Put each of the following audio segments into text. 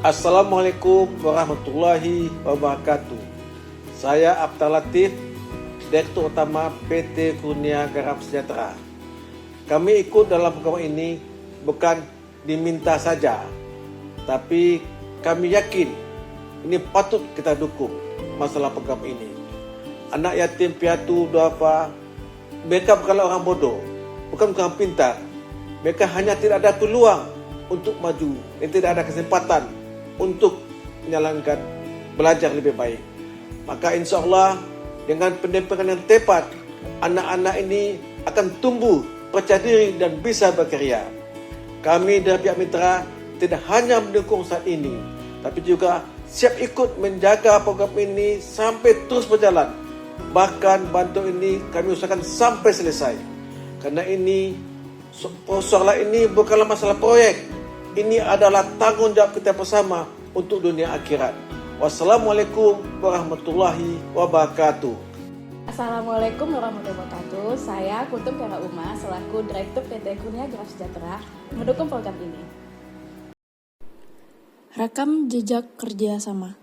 Assalamualaikum warahmatullahi wabarakatuh. Saya Abdal Latif, Direktur Utama PT Kurnia Garam Sejahtera. Kami ikut dalam program ini bukan diminta saja, tapi kami yakin ini patut kita dukung masalah program ini. Anak yatim piatu duafa, mereka bukanlah orang bodoh, bukan orang pintar. Mereka hanya tidak ada peluang untuk maju dan tidak ada kesempatan untuk menjalankan belajar lebih baik. Maka insya Allah dengan pendampingan yang tepat, anak-anak ini akan tumbuh percaya diri dan bisa berkarya. Kami dari pihak mitra tidak hanya mendukung saat ini, tapi juga siap ikut menjaga program ini sampai terus berjalan. Bahkan bantu ini kami usahakan sampai selesai. Karena ini soalan ini bukanlah masalah proyek. Ini adalah tanggung jawab kita bersama untuk dunia akhirat. Wassalamualaikum warahmatullahi wabarakatuh. Assalamualaikum warahmatullahi wabarakatuh. Saya Kultum Kara Uma selaku Direktur PT Kurnia Garam Sejahtera mendukung program ini. Rekam jejak kerjasama.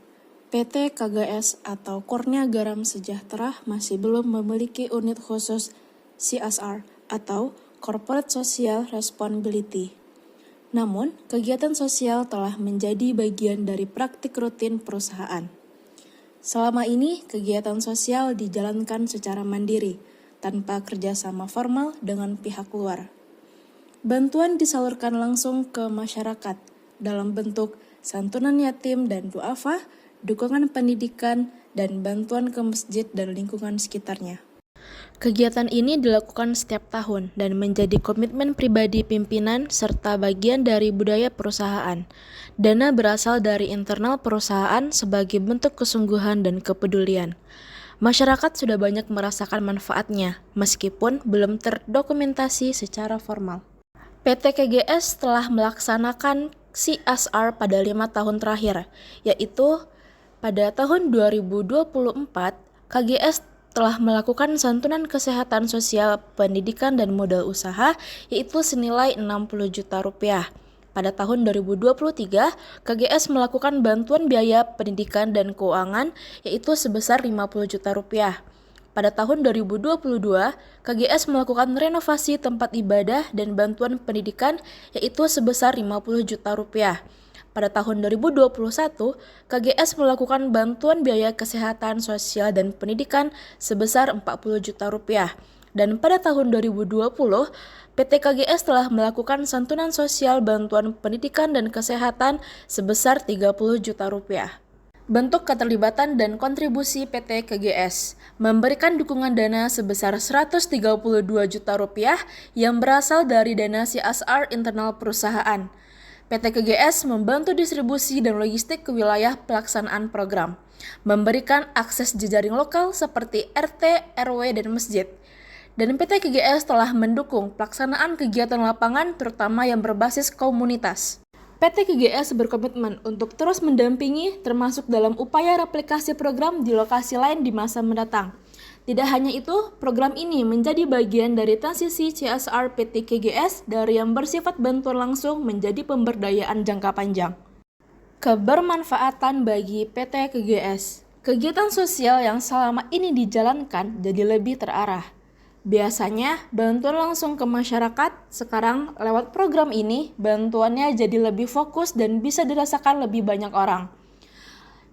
PT KGS atau Kurnia Garam Sejahtera masih belum memiliki unit khusus CSR atau Corporate Social Responsibility. Namun, kegiatan sosial telah menjadi bagian dari praktik rutin perusahaan. Selama ini, kegiatan sosial dijalankan secara mandiri, tanpa kerjasama formal dengan pihak luar. Bantuan disalurkan langsung ke masyarakat dalam bentuk santunan yatim dan duafa, dukungan pendidikan, dan bantuan ke masjid dan lingkungan sekitarnya. Kegiatan ini dilakukan setiap tahun dan menjadi komitmen pribadi pimpinan serta bagian dari budaya perusahaan. Dana berasal dari internal perusahaan sebagai bentuk kesungguhan dan kepedulian. Masyarakat sudah banyak merasakan manfaatnya, meskipun belum terdokumentasi secara formal. PT KGS telah melaksanakan CSR pada 5 tahun terakhir, yaitu pada tahun 2024, KGS telah melakukan santunan kesehatan sosial, pendidikan, dan modal usaha, yaitu senilai 60 juta rupiah. Pada tahun 2023, KGS melakukan bantuan biaya pendidikan dan keuangan, yaitu sebesar 50 juta rupiah. Pada tahun 2022, KGS melakukan renovasi tempat ibadah dan bantuan pendidikan, yaitu sebesar 50 juta rupiah. Pada tahun 2021, KGS melakukan bantuan biaya kesehatan sosial dan pendidikan sebesar 40 juta rupiah. Dan pada tahun 2020, PT KGS telah melakukan santunan sosial bantuan pendidikan dan kesehatan sebesar 30 juta rupiah. Bentuk keterlibatan dan kontribusi PT KGS memberikan dukungan dana sebesar 132 juta rupiah yang berasal dari dana CSR internal perusahaan. PT KGS membantu distribusi dan logistik ke wilayah pelaksanaan program, memberikan akses jejaring lokal seperti RT, RW, dan masjid. Dan PT KGS telah mendukung pelaksanaan kegiatan lapangan terutama yang berbasis komunitas. PT KGS berkomitmen untuk terus mendampingi termasuk dalam upaya replikasi program di lokasi lain di masa mendatang. Tidak hanya itu, program ini menjadi bagian dari transisi CSR PT KGS dari yang bersifat bantuan langsung menjadi pemberdayaan jangka panjang. Kebermanfaatan bagi PT KGS. Kegiatan sosial yang selama ini dijalankan jadi lebih terarah. Biasanya, bantuan langsung ke masyarakat, sekarang lewat program ini, bantuannya jadi lebih fokus dan bisa dirasakan lebih banyak orang.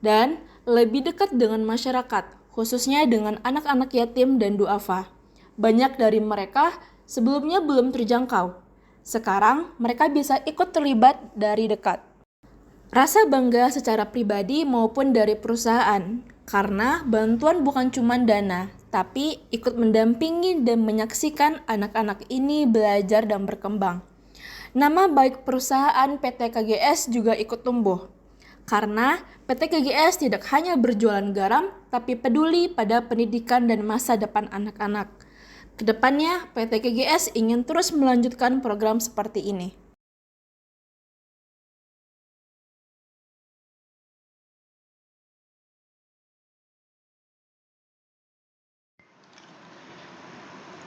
Dan lebih dekat dengan masyarakat, khususnya dengan anak-anak yatim dan duafa. Banyak dari mereka sebelumnya belum terjangkau. Sekarang mereka bisa ikut terlibat dari dekat. Rasa bangga secara pribadi maupun dari perusahaan, karena bantuan bukan cuma dana, tapi ikut mendampingi dan menyaksikan anak-anak ini belajar dan berkembang. Nama baik perusahaan PT KGS juga ikut tumbuh. Karena PT KGS tidak hanya berjualan garam, tapi peduli pada pendidikan dan masa depan anak-anak. Kedepannya, PT KGS ingin terus melanjutkan program seperti ini.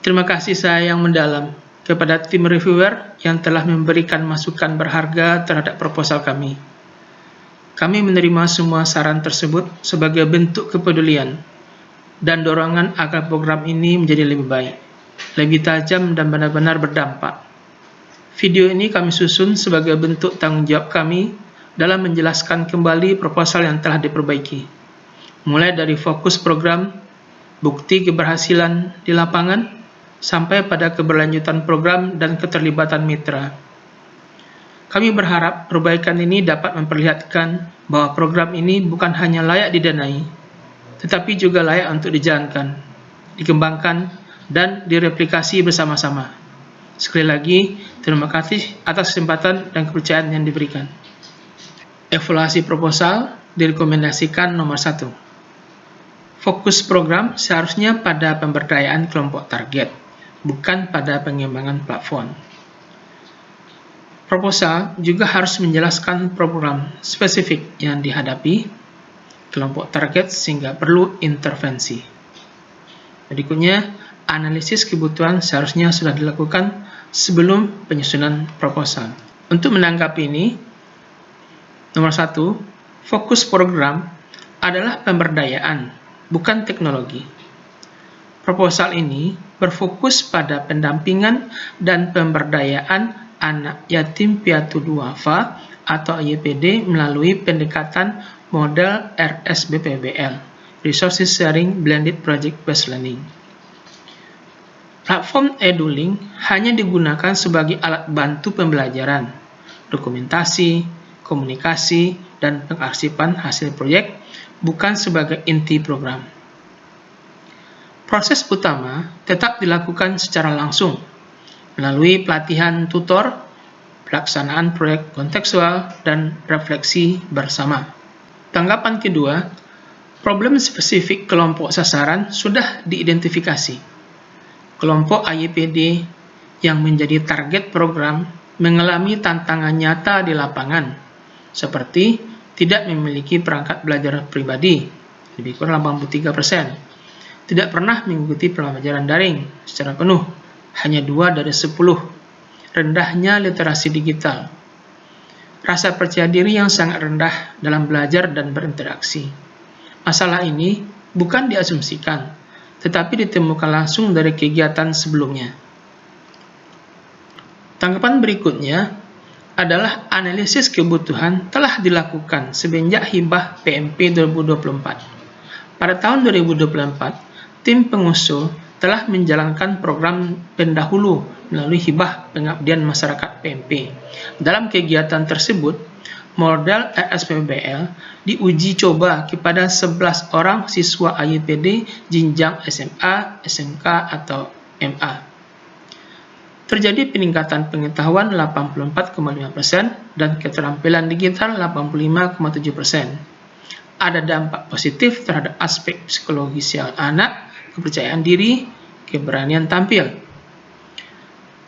Terima kasih saya yang mendalam kepada tim reviewer yang telah memberikan masukan berharga terhadap proposal kami. Kami menerima semua saran tersebut sebagai bentuk kepedulian dan dorongan agar program ini menjadi lebih baik, lebih tajam dan benar-benar berdampak. Video ini kami susun sebagai bentuk tanggung jawab kami dalam menjelaskan kembali proposal yang telah diperbaiki, mulai dari fokus program, bukti keberhasilan di lapangan, sampai pada keberlanjutan program dan keterlibatan mitra. Kami berharap perbaikan ini dapat memperlihatkan bahwa program ini bukan hanya layak didanai, tetapi juga layak untuk dijalankan, dikembangkan, dan direplikasi bersama-sama. Sekali lagi, terima kasih atas kesempatan dan kepercayaan yang diberikan. Evaluasi proposal direkomendasikan nomor 1. Fokus program seharusnya pada pemberdayaan kelompok target, bukan pada pengembangan platform. Proposal juga harus menjelaskan program spesifik yang dihadapi kelompok target sehingga perlu intervensi. Berikutnya, analisis kebutuhan seharusnya sudah dilakukan sebelum penyusunan proposal. Untuk menanggapi ini, nomor 1, fokus program adalah pemberdayaan, bukan teknologi. Proposal ini berfokus pada pendampingan dan pemberdayaan anak yatim piatu duafa atau YPD melalui pendekatan model RSBPBL, Resources Sharing Blended Project Based Learning. Platform EduLink hanya digunakan sebagai alat bantu pembelajaran, dokumentasi, komunikasi, dan pengarsipan hasil proyek, bukan sebagai inti program. Proses utama tetap dilakukan secara langsung, melalui pelatihan tutor, pelaksanaan proyek kontekstual, dan refleksi bersama. Tanggapan kedua, problem spesifik kelompok sasaran sudah diidentifikasi. Kelompok AYPD yang menjadi target program mengalami tantangan nyata di lapangan, seperti tidak memiliki perangkat belajar pribadi, lebih kurang 83%. Tidak pernah mengikuti pembelajaran daring secara penuh, hanya 2 dari 10. Rendahnya literasi digital. Rasa percaya diri yang sangat rendah dalam belajar dan berinteraksi. Masalah ini bukan diasumsikan, tetapi ditemukan langsung dari kegiatan sebelumnya. Tanggapan berikutnya adalah analisis kebutuhan telah dilakukan semenjak hibah PMP 2024. Pada tahun 2024, tim pengusul telah menjalankan program pendahulu melalui hibah pengabdian masyarakat PMP. Dalam kegiatan tersebut, model RSPBL diuji coba kepada 11 orang siswa AYPD jenjang SMA, SMK, atau MA. Terjadi peningkatan pengetahuan 84,5% dan keterampilan digital 85,7%. Ada dampak positif terhadap aspek psikologis anak, kepercayaan diri, keberanian tampil.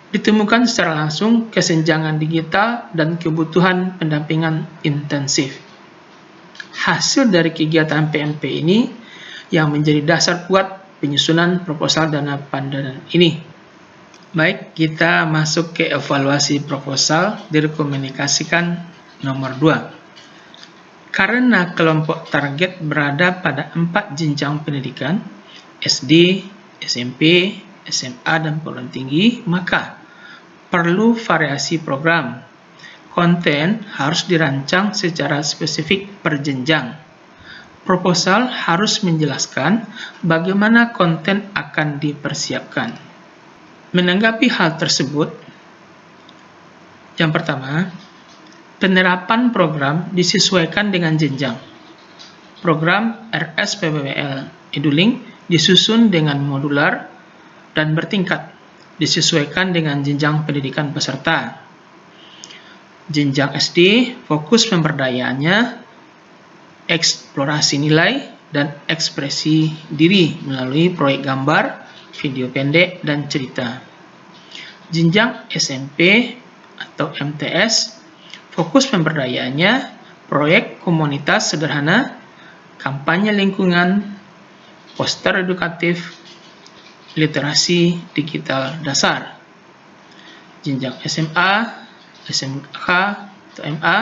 Ditemukan secara langsung kesenjangan digital dan kebutuhan pendampingan intensif. Hasil dari kegiatan PMP ini yang menjadi dasar kuat penyusunan proposal dana pandangan ini. Baik, kita masuk ke evaluasi proposal direkomendasikan nomor 2. Karena kelompok target berada pada 4 jenjang pendidikan, SD, SMP, SMA, dan perguruan tinggi, maka perlu variasi program. Konten harus dirancang secara spesifik per jenjang. Proposal harus menjelaskan bagaimana konten akan dipersiapkan. Menanggapi hal tersebut, yang pertama, penerapan program disesuaikan dengan jenjang. Program RSPBL EduLink disusun dengan modular dan bertingkat, disesuaikan dengan jenjang pendidikan peserta. Jenjang SD, fokus pemberdayaannya, eksplorasi nilai, dan ekspresi diri melalui proyek gambar, video pendek, dan cerita. Jenjang SMP atau MTS, fokus pemberdayaannya, proyek komunitas sederhana, kampanye lingkungan, poster edukatif, literasi digital dasar. Jenjang SMA, SMK, atau MA,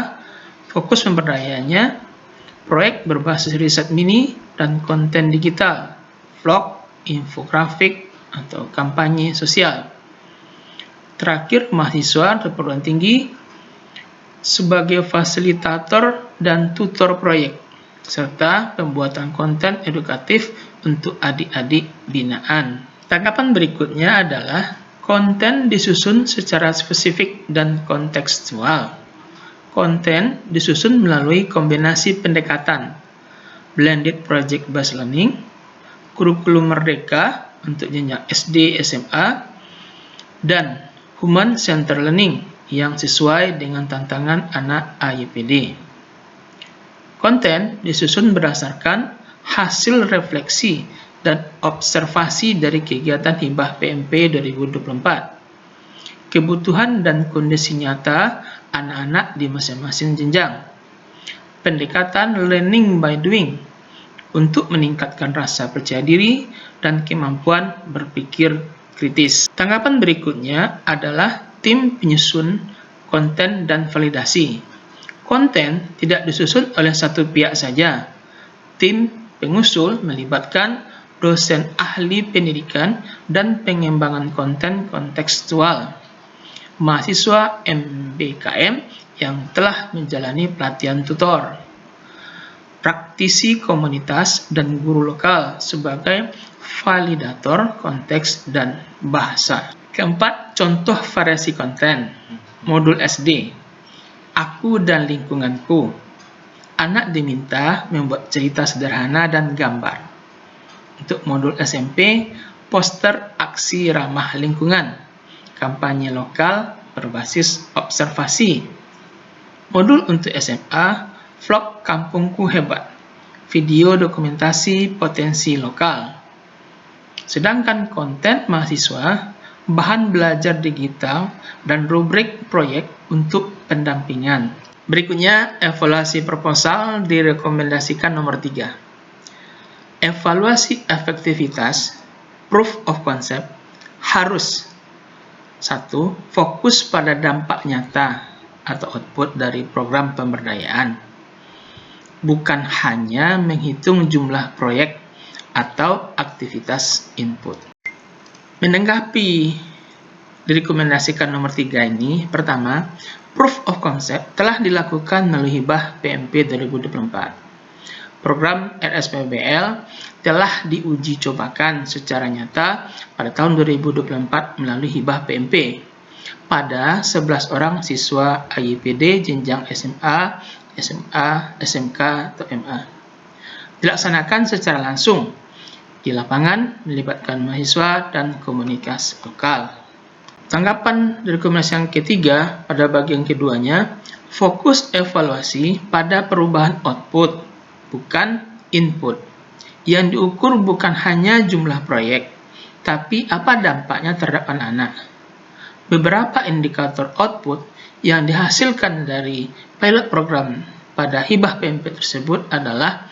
fokus pemberdayaannya proyek berbasis riset mini dan konten digital, vlog, infografik, atau kampanye sosial. Terakhir, mahasiswa perguruan tinggi sebagai fasilitator dan tutor proyek, serta pembuatan konten edukatif untuk adik-adik binaan. Tanggapan berikutnya adalah konten disusun secara spesifik dan kontekstual. Konten disusun melalui kombinasi pendekatan Blended Project Based Learning, kurikulum merdeka untuk jenjang SD, SMA, dan Human Centered Learning yang sesuai dengan tantangan anak AYPD. Konten disusun berdasarkan hasil refleksi dan observasi dari kegiatan hibah PMP 2024, kebutuhan dan kondisi nyata anak-anak di masing-masing jenjang, pendekatan learning by doing untuk meningkatkan rasa percaya diri dan kemampuan berpikir kritis. Tanggapan berikutnya adalah tim penyusun konten dan validasi. Konten tidak disusun oleh satu pihak saja. Tim pengusul melibatkan dosen ahli pendidikan dan pengembangan konten kontekstual, mahasiswa MBKM yang telah menjalani pelatihan tutor, praktisi komunitas dan guru lokal sebagai validator konteks dan bahasa. Keempat, contoh variasi konten. Modul SD, Aku dan Lingkunganku. Anak diminta membuat cerita sederhana dan gambar. Untuk modul SMP, poster aksi ramah lingkungan, kampanye lokal berbasis observasi. Modul untuk SMA, vlog Kampungku Hebat, video dokumentasi potensi lokal. Sedangkan konten mahasiswa, bahan belajar digital, dan rubrik proyek untuk pendampingan. Berikutnya, evaluasi proposal direkomendasikan nomor 3. Evaluasi efektivitas, proof of concept, harus 1. Fokus pada dampak nyata atau output dari program pemberdayaan, bukan hanya menghitung jumlah proyek atau aktivitas input. Menanggapi direkomendasikan nomor 3 ini, pertama, proof of concept telah dilakukan melalui hibah PMP 2024. Program RSPBL telah diuji cobakan secara nyata pada tahun 2024 melalui hibah PMP pada 11 orang siswa AYPD jenjang SMA, SMA, SMK, atau MA. Dilaksanakan secara langsung di lapangan, melibatkan mahasiswa dan komunitas lokal. Tanggapan rekomendasi yang ketiga pada bagian keduanya, fokus evaluasi pada perubahan output, bukan input. Yang diukur bukan hanya jumlah proyek, tapi apa dampaknya terhadap anak-anak. Beberapa indikator output yang dihasilkan dari pilot program pada hibah PMP tersebut adalah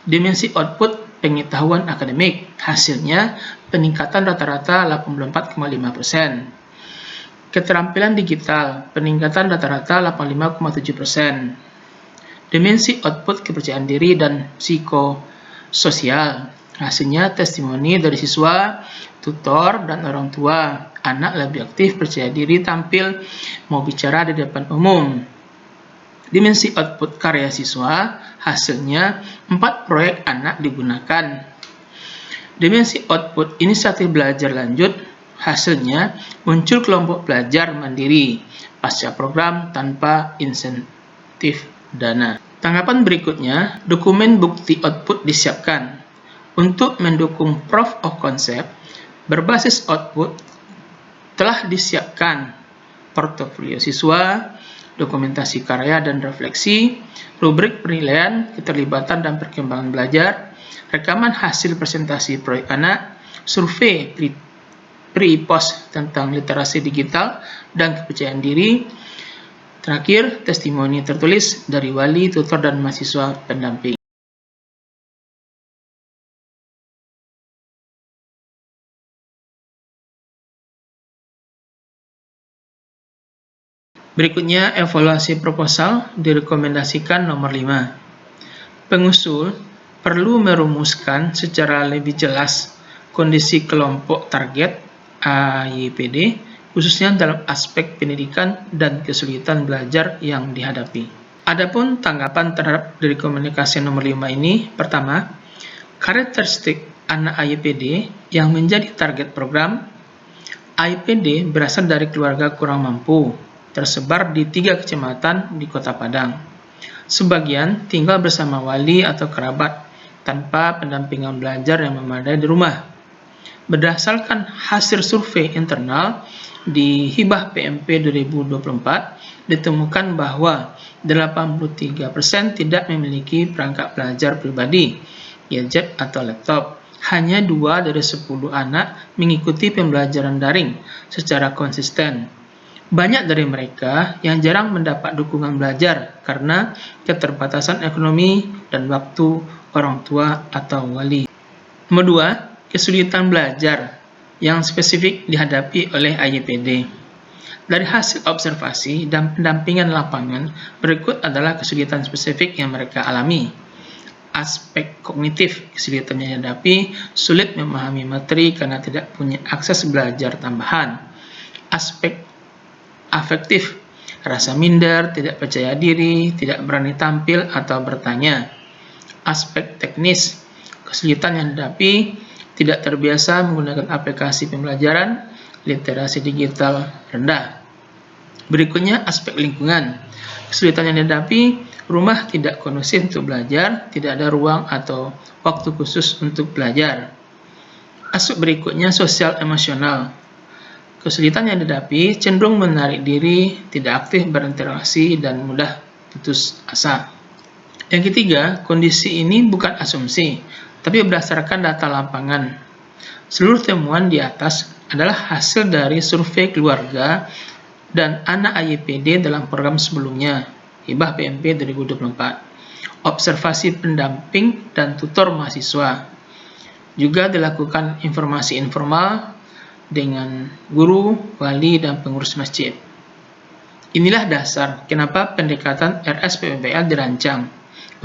dimensi output pengetahuan akademik, hasilnya peningkatan rata-rata 84,5%. Keterampilan digital, peningkatan rata-rata 85,7%. Dimensi output kepercayaan diri dan psikososial, hasilnya testimoni dari siswa, tutor, dan orang tua. Anak lebih aktif, percaya diri, tampil, mau bicara di depan umum. Dimensi output karya siswa, hasilnya 4 proyek anak digunakan. Dimensi output inisiatif belajar lanjut, hasilnya muncul kelompok belajar mandiri pasca program tanpa insentif dana. Tanggapan berikutnya, dokumen bukti output disiapkan. Untuk mendukung proof of concept berbasis output, telah disiapkan portofolio siswa, dokumentasi karya dan refleksi, rubrik penilaian, keterlibatan dan perkembangan belajar, rekaman hasil presentasi proyek anak, survei pre-post tentang literasi digital dan kepercayaan diri. Terakhir, testimoni tertulis dari wali, tutor, dan mahasiswa pendamping. Berikutnya, evaluasi proposal direkomendasikan nomor 5. Pengusul perlu merumuskan secara lebih jelas kondisi kelompok target AYPD, khususnya dalam aspek pendidikan dan kesulitan belajar yang dihadapi. Adapun tanggapan terhadap rekomendasi nomor 5 ini, pertama, karakteristik anak AYPD yang menjadi target program. AYPD berasal dari keluarga kurang mampu, tersebar di 3 kecamatan di Kota Padang. Sebagian tinggal bersama wali atau kerabat tanpa pendampingan belajar yang memadai di rumah. Berdasarkan hasil survei internal di Hibah PMP 2024, ditemukan bahwa 83% tidak memiliki perangkat belajar pribadi, gadget atau laptop. Hanya 2 dari 10 anak mengikuti pembelajaran daring secara konsisten. Banyak dari mereka yang jarang mendapat dukungan belajar karena keterbatasan ekonomi dan waktu orang tua atau wali. Nomor 2, kesulitan belajar yang spesifik dihadapi oleh AYPD. Dari hasil observasi dan pendampingan lapangan, berikut adalah kesulitan spesifik yang mereka alami. Aspek kognitif, kesulitan yang dihadapi, sulit memahami materi karena tidak punya akses belajar tambahan. Aspek afektif, rasa minder, tidak percaya diri, tidak berani tampil atau bertanya. Aspek teknis, kesulitan yang dihadapi, tidak terbiasa menggunakan aplikasi pembelajaran, literasi digital rendah. Berikutnya, aspek lingkungan. Kesulitan yang dihadapi, rumah tidak kondusif untuk belajar, tidak ada ruang atau waktu khusus untuk belajar. Aspek berikutnya, sosial emosional. Kesulitan yang dihadapi cenderung menarik diri, tidak aktif berinteraksi, dan mudah putus asa. Yang ketiga, kondisi ini bukan asumsi, tapi berdasarkan data lapangan. Seluruh temuan di atas adalah hasil dari survei keluarga dan anak AYPD dalam program sebelumnya, Hibah PMP 2024. Observasi pendamping dan tutor mahasiswa. Juga dilakukan informasi informal dengan guru, wali, dan pengurus masjid. Inilah dasar kenapa pendekatan RSPBL dirancang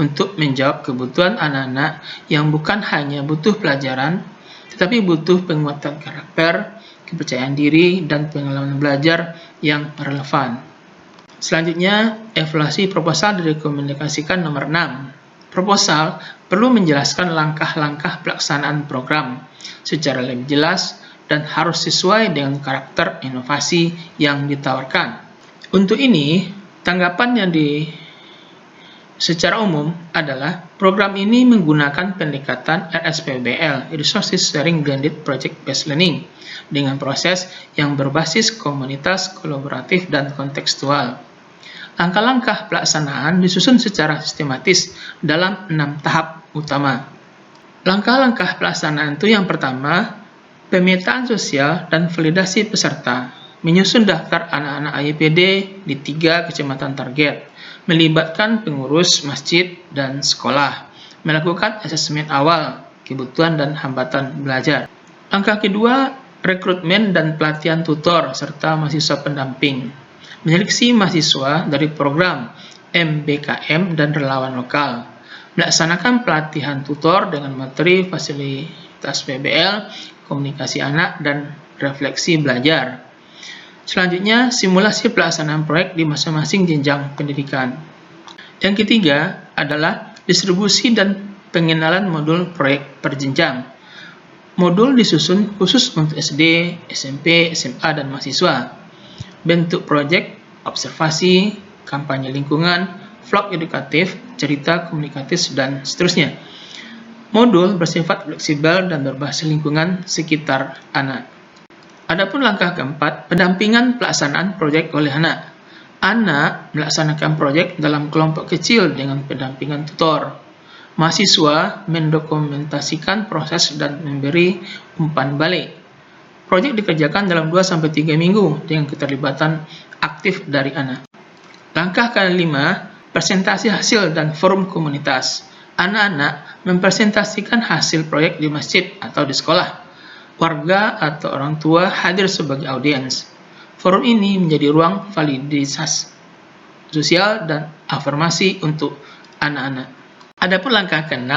untuk menjawab kebutuhan anak-anak yang bukan hanya butuh pelajaran, tetapi butuh penguatan karakter, kepercayaan diri, dan pengalaman belajar yang relevan. Selanjutnya, evaluasi proposal direkomendasikan nomor 6. Proposal perlu menjelaskan langkah-langkah pelaksanaan program secara lebih jelas dan harus sesuai dengan karakter inovasi yang ditawarkan. Untuk ini, tanggapan yang secara umum adalah program ini menggunakan pendekatan RSPBL, Resources Sharing Blended Project Based Learning, dengan proses yang berbasis komunitas, kolaboratif, dan kontekstual. Langkah-langkah pelaksanaan disusun secara sistematis dalam 6 tahap utama. Langkah-langkah pelaksanaan itu yang pertama, pemetaan sosial dan validasi peserta, menyusun daftar anak-anak AYPD di 3 kecamatan target, melibatkan pengurus masjid dan sekolah, melakukan asesmen awal, kebutuhan dan hambatan belajar. Langkah kedua, rekrutmen dan pelatihan tutor serta mahasiswa pendamping, menyeleksi mahasiswa dari program MBKM dan relawan lokal, melaksanakan pelatihan tutor dengan materi fasilitas PBL, komunikasi anak, dan refleksi belajar. Selanjutnya, simulasi pelaksanaan proyek di masing-masing jenjang pendidikan. Yang ketiga adalah distribusi dan pengenalan modul proyek per jenjang. Modul disusun khusus untuk SD, SMP, SMA, dan mahasiswa. Bentuk proyek, observasi, kampanye lingkungan, vlog edukatif, cerita komunikatif, dan seterusnya. Modul bersifat fleksibel dan berbasis lingkungan sekitar anak. Adapun langkah keempat, pendampingan pelaksanaan proyek oleh anak. Anak melaksanakan proyek dalam kelompok kecil dengan pendampingan tutor. Mahasiswa mendokumentasikan proses dan memberi umpan balik. Proyek dikerjakan dalam 2-3 minggu dengan keterlibatan aktif dari anak. Langkah kelima, presentasi hasil dan forum komunitas. Anak-anak mempresentasikan hasil proyek di masjid atau di sekolah. Warga atau orang tua hadir sebagai audiens. Forum ini menjadi ruang validasi sosial, dan afirmasi untuk anak-anak. Adapun langkah ke-6,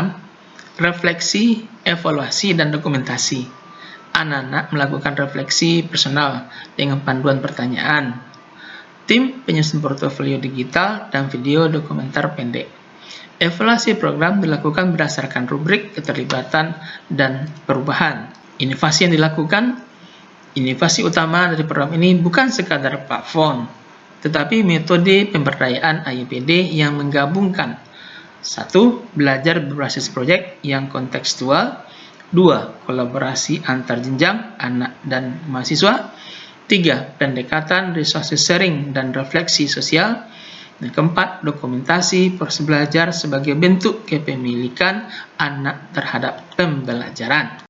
refleksi, evaluasi, dan dokumentasi. Anak-anak melakukan refleksi personal dengan panduan pertanyaan. Tim penyusun portofolio digital dan video dokumenter pendek. Evaluasi program dilakukan berdasarkan rubrik keterlibatan dan perubahan. Inovasi yang dilakukan, inovasi utama dari program ini bukan sekadar platform, tetapi metode pemberdayaan AYPD yang menggabungkan 1. Belajar berbasis proyek yang kontekstual. 2. Kolaborasi antar jenjang anak dan mahasiswa. 3. Pendekatan resources sharing dan refleksi sosial. Dan keempat, dokumentasi proses belajar sebagai bentuk kepemilikan anak terhadap pembelajaran.